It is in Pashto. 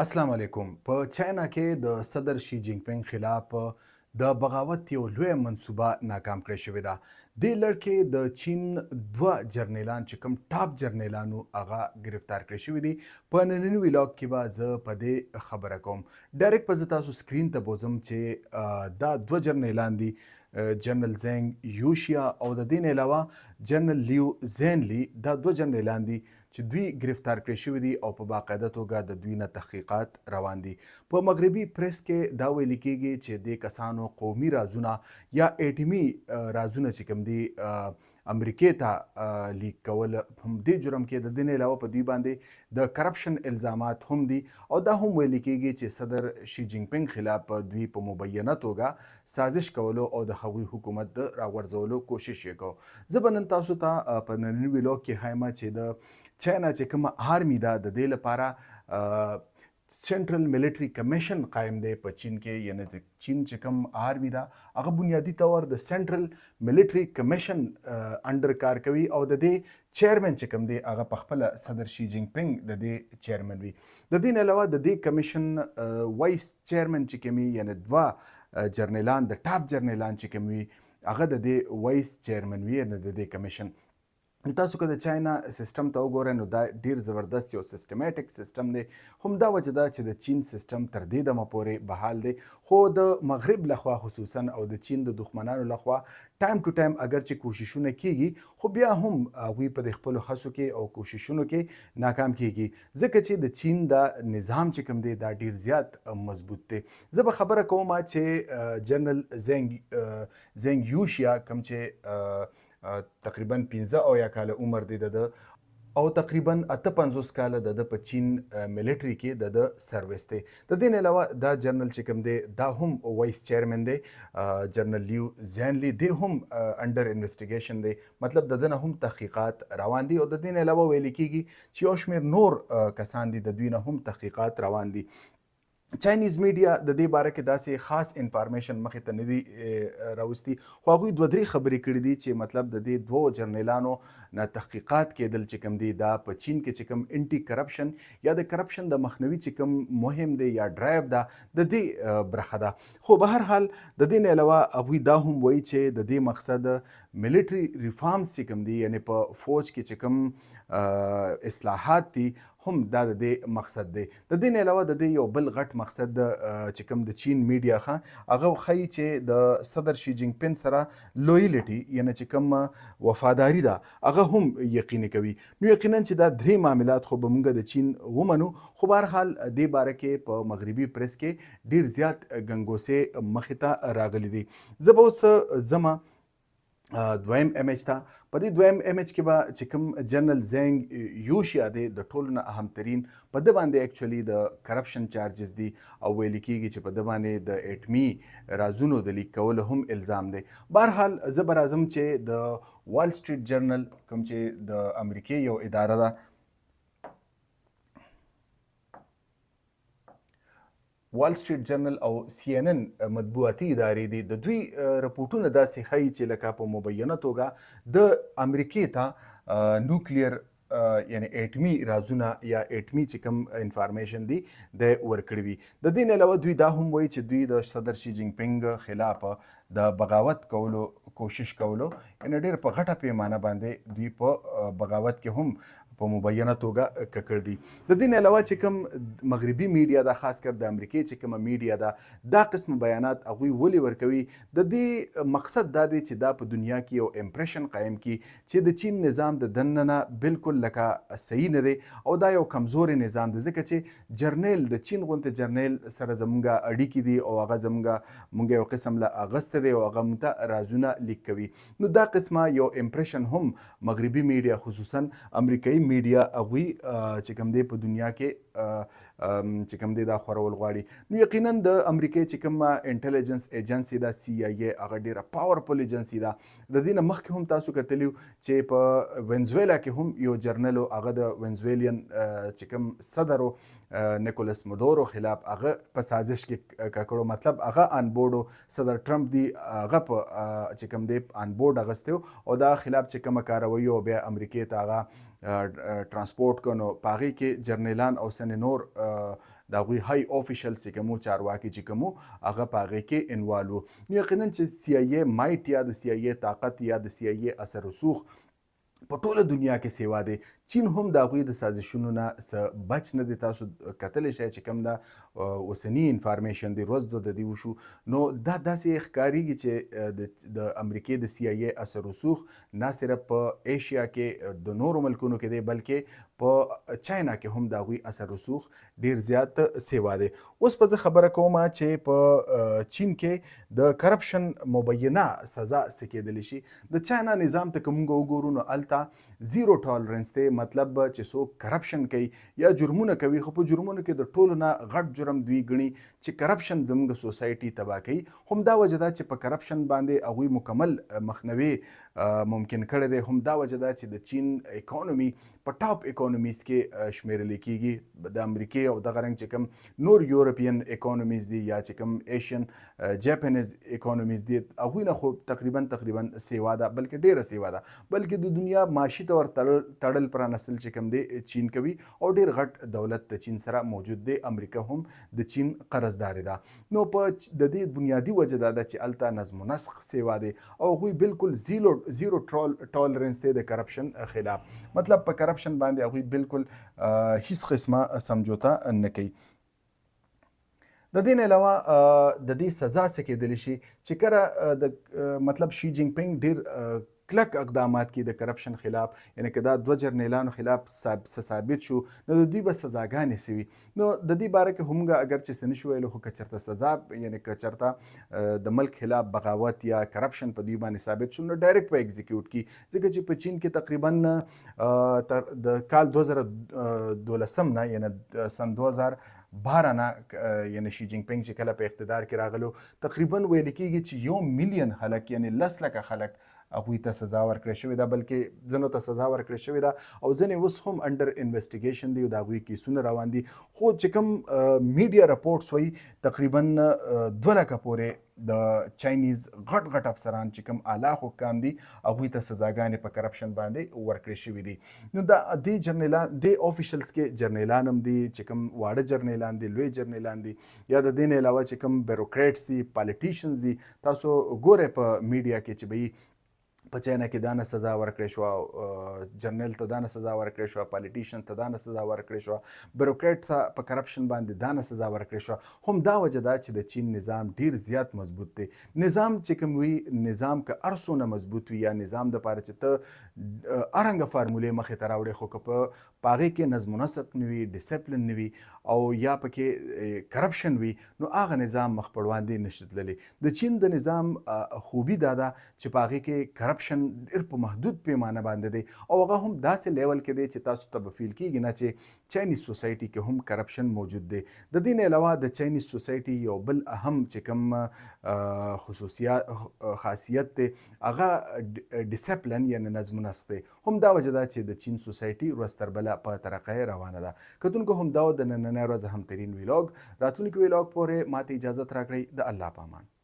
السلام علیکم. په چاینا کې د صدر شي جینګ پینګ خلاف د بغاوت یو لویه منصوبه ناکام کړې شوې ده. دې لړ کې د چین دوه جرنیلان چې کوم ټاپ جرنیلانو هغه ګرفتار کړی شوي دي. په ننني ویلاګ کې به زه په دې خبره کوم. ډایرکټ به زه تاسو سکرین ته بوځم چې دا دوه جرنیلان دي، جنرال زنګ یوشیا او د دې نه علاوه جنرال لیو زینلی. دا دوه جنرالان دي چې دوی ګرفتار کړی شوي دي او په باقاعده توګه د دوی نه تحقیقات روان دي. په مغربي پریس کې دا ویل کېږي چې د کسانو قومي رازونه یا ایټمي رازونه چې کوم دي امریکې ته لیک کول هم دې جرم کې د دې نه علاوه په دوی باندې د کرپشن الزامات هم دي او دا هم ویل کېږي چې صدر شي جینګ پینګ خلاف دوی په مبینه توګه سازش کولو او د هغوی حکومت د راغورځولو کوشش یې کو. زه به نن تاسو ته په ننني ویلاګ کې ښایم چې د چاینا چې کومه آرمي ده د دې لپاره سنټرل ملټري کمیشن قایم دی په چین کې، یعنی د چین چې کوم آرمي ده هغه بنیادي طور د سنټرل ملټري کمیشن انډر کار کوي او د دې چیرمن چې کوم دی هغه په خپله صدر شي جینګ پینګ د دې چیرمن وي. د دې نه علاوه د دې کمیشن وایس چیرمن چې کوم وي، یعنی دوه جرنیلان د ټاپ جرنیلان چې کوم وي هغه د دې وایس چیرمن وي، یعنی د دې کمیشن. نو تاسو که د چاینا سیستم ته وګورئ نو دا ډیر زبردست یو سیستمیټک سیستم دی. همدا وجه ده چې د چین سیستم تر دې دمه پورې بحال دی، خو د مغرب لخوا خصوصا او د چین د دښمنانو لخوا ټایم ټو ټایم اگر چې کوششونه کیږي خو بیا هم هغوی په د خپلو هڅو کې او کوششونو کې ناکام کیږي، ځکه چې د چین دا نظام چې کوم دی دا ډیر زیات مضبوط دی. زه به خبره کوم چې جنرال زنګ یوشیا کوم چې تقریبا 15 او یا کاله عمر دی د او تقریبا 58 کاله د په چین ملټري کې د سروس دی. د دې نه علاوه دا جنرال چې کوم دی دا هم وایس چیرمن دی، جنرال لیو زینلی دی هم انډر انویسټیګیشن دی، مطلب د دنه هم تحقیقات روان دي او د دې نه علاوه ویل کېږي چې یو شمېر نور کسان دي د دوی نه هم تحقیقات روان دي. چاینیز میډیا د دې باره کې داسې خاص انفارمیشن مخې ته نه دي راوستي، خو هغوی دوه درې خبرې کړي دي چې مطلب د دې دوو جرنیلانو نه تحقیقات کېدل چې کوم دي دا په چین کې چې کوم انټي کرپشن یا د کرپشن د مخنیوي چې کوم مهم دی یا ډرایو ده د دې برخه ده. خو به هر حال د دې نه علاوه هغوی دا هم وایي چې د دې مقصد ملټري ریفارمز چې کوم دي، یعنی په فوج کې چې کوم اصلاحات دي هم دا د دې مقصد دی. د دې نه علاوه د دې یو بل غټ مقصد چې کوم د چین میډیا هغه ښیي چې د صدر شي جینګ پین سره لویلټي یعنی چې کوم وفاداري ده هغه هم یقیني کوي. نو یقینا چې دا درې معاملات خو به موږ د چین ومنو، خو به هر حال دې باره کې په مغربي پریس کې ډیر زیات ګنګوسې مخې ته راغلي دي. زه به اوس ځمه دویم امیج ته. په دې دویم امیج کې به چې کوم جنرال زنګ یوشیا دی د ټولو نه اهمترین، په ده باندې اکچولي د کرپشن چارجز دي او ویل کېږي چې په ده باندې د ایټمي رازونو د لیک کولو هم الزام دی. بهرحال زه به راځم چې د وال سټریټ جرنل کوم چې د امریکې یو اداره ده، وال سټریټ جرنل او سی ان ان مطبوعاتي ادارې دي، د دوی رپورټونه داسې ښیي چې لکه په مبینه توګه د امریکې ته نوکلیر یعنی ایټمي رازونه یا ایټمي چې کوم انفارمیشن دي د ورکړي وي. د دې نه علاوه دوی دا هم وایي چې دوی د صدر شي جینګ پینګ خلاف د بغاوت کولو کوشش کولو، یعنی ډېر په غټه پیمانه باندې دوی په بغاوت کې هم په مبینه توګه ککړ دي. د دې نه علاوه چې کوم مغربي میډیا ده، خاص کر د امریکې چې کومه میډیا ده، دا قسم بیانات هغوی ولې ورکوي؟ د دې مقصد دا دی چې دا په دنیا کې یو امپریشن قایم کړي چې د چین نظام د دننه نه بالکل لکه صحیح نه دی او دا یو کمزوري نظام دی، ځکه چې جرنیل د چین غونته جرنیل سره زمونږ اړیکې دي او هغه مونږ یو قسم له اغسته دی او هغه مونږ ته رازونه لیک کوي. نو دا قسمه یو امپریشن هم مغربي میډیا خصوصا امریکایي میډیا هغوی چې کوم دی په دنیا کې چې کوم دی دا خورول غواړي. نو یقینا د امریکې چې کومه انټلیجنس ایجنسي ده سی آی ای هغه ډیره پاورفل ایجنسي ده. د دې نه مخکې هم تاسو کتلی چې په وینزویلا کې هم یو جرنل هغه د وینزویلین چې کوم صدر نیکولس مدورو خلاف هغه په سازش کې ککړو، مطلب هغه آن بورډ صدر ټرمپ دی هغه په چې کوم دی آن بورډ اغستی او دا خلاف چې کومه کاروي او بیا امریکې ته هغه ترانسپورټ کو نو په هغې کې جرنیلان او سن نور د هغوی های آفیشل چې کوم چارواکي چې کوم هغه په هغې کې انوالو. یقینا چې سی آی ای مایټ یا د سی آی ای طاقت یا د سی آی ای اثر رسوخ په ټوله دنیا کې سیوا دی. چین هم د هغوی د سازشونو نه څه بچ نه دی. تاسو کتلی شئ چې کوم دا اوسني انفارمیشن دی روز د دې وشو نو دا داسې ښکارېږي چې د امریکې د سی آی ای اثر رسوخ نه صرف په ایشیا کې د نورو ملکونو کې دی بلکې په چاینا کې هم د هغوی اثر رسوخ ډیر زیات سیوا دی. اوس په زه خبره کوم چې په چین کې د کرپشن مبینه سزا څه کېدلی شي. د چاینا نظام ته که موږ وګورو نو هلته زیرو ټالرنس دی. مطلب چې څوک کرپشن کوي یا جرمونه کوي خو په جرمونو کې د ټولو نه غټ جرم دوی ګڼي چې کرپشن زموږ سوسایټي تباه کوي. همدا وجه ده چې په کرپشن باندې هغوی مکمل مخنیوي ممکن کړی دی. همدا وجه ده چې د چین اکانومي په ټاپ اکانومیز کې شمیرل کیږي. د امریکې او دغه رنګ چې کوم نور یورپین اکانومیز دي یا چې کوم ایشین جاپانیز اکانومیز دي هغوی نه خو تقریبا سیوا ده بلکې ډیره سیوا ده. بلکې د دنیا معاشي طور تړل پرانستل چې کوم دی چین کوي او ډیر غټ دولت د چین سره موجود دی. امریکا هم د چین قرضداري ده. نو په د دې بنیادی وجه دا ده چې الته نظم و نسق سیوا دی او هغوی بالکل زیرو ټالرنس دی د کرپشن خلاف. مطلب په کرپشن باندې هغوی بالکل هیڅ قسمه سمجوته نه کوي. د دې نه علاوه د دې سزا څه کېدلی شي چې کله د مطلب شي جینګ پینګ ډیر کلک اقدامات کې د کرپشن خلاف یعنی که دا دوه جرنیلانو خلاف ثابت شو نو د دوی به سزاګانې سوي. نو د دې باره کې همغه اگر چې څه نشو ویلو خو که چېرته سزا یعنی که چېرته د ملک خلاف بغاوت یا کرپشن په دوی باندې ثابت شو نو ډایرکټ به ایګزیکیوټ کی. ځکه چې په چین کې تقریبا د کال 2012 نه یعنی سن 2012 نه یعنی شي جینګ پینګ چې کله په اقتدار کې راغلو تقریبا ویل کېږي چې 1 ملیون خلک یعنی 10 لکه خلک هغوی ته سزا ورکړې شوې ده بلکې ځینو ته سزا ورکړې شوې ده او ځینې اوس هم انډر انویسټیګیشن دي او د هغوی کیسونه روان دي. خو چې کوم میډیا رپورټس وایي تقریبا 2 لکه پورې د چاینیز غټ افسران چې کوم اعلی حکام دي هغوی ته سزاګانې په کرپشن باندې ورکړې شوې دي. نو دا دې جرنیلان دې آفیشلز کې جرنیلان هم دي چې کوم واړه جرنیلان دي لوی جرنیلان دي یا د دې نه علاوه چې کوم بیروکریټس دي پالیټیشنز دي. تاسو ګورئ په میډیا کې چې به په چاینا کې دا نه سزا ورکړې شوه جرنیل ته دا نه سزا ورکړې شوه پالیټیشن ته دا نه سزا ورکړې شوه بیروکریټ ته په کرپشن باندې دا نه سزا ورکړې شوه. همدا وجه ده چې د چین نظام ډیر زیات مضبوط دی. نظام چې کوم وي نظام که هر څونه مضبوط وي یا نظام دپاره چې ته هرنګه فارمولې مخې ته راوړې خو که په هغې کې نظم و نسق نه وي ډیسپلن نه وي او یا پکې کرپشن وي نو هغه نظام مخ پر وړاندې نشي تللی. د چین د نظام خوبي دا ده چې په هغې کې کرپشن ډېر په محدود پیمانه باندې دی او هغه هم داسې لیول کې دی چې تاسو ته به فیل کېږي نه چې چاینیز سوسایټي کې هم کرپشن موجود دی. د دې نه علاوه د چاینیز سوسایټي یو بل اهم چې کوم خاصیت دی هغه ډیسپلن یعنی نظم و نسق دی. همدا وجه ده چې د چین سوسایټي ورځ تر بله په ترقۍ روانه ده. کتونکو همدا د نننۍ ورځ همترین ویلاګ راتلونکي ویلاګ پورې ماته اجازت راکړئ. د الله په امان.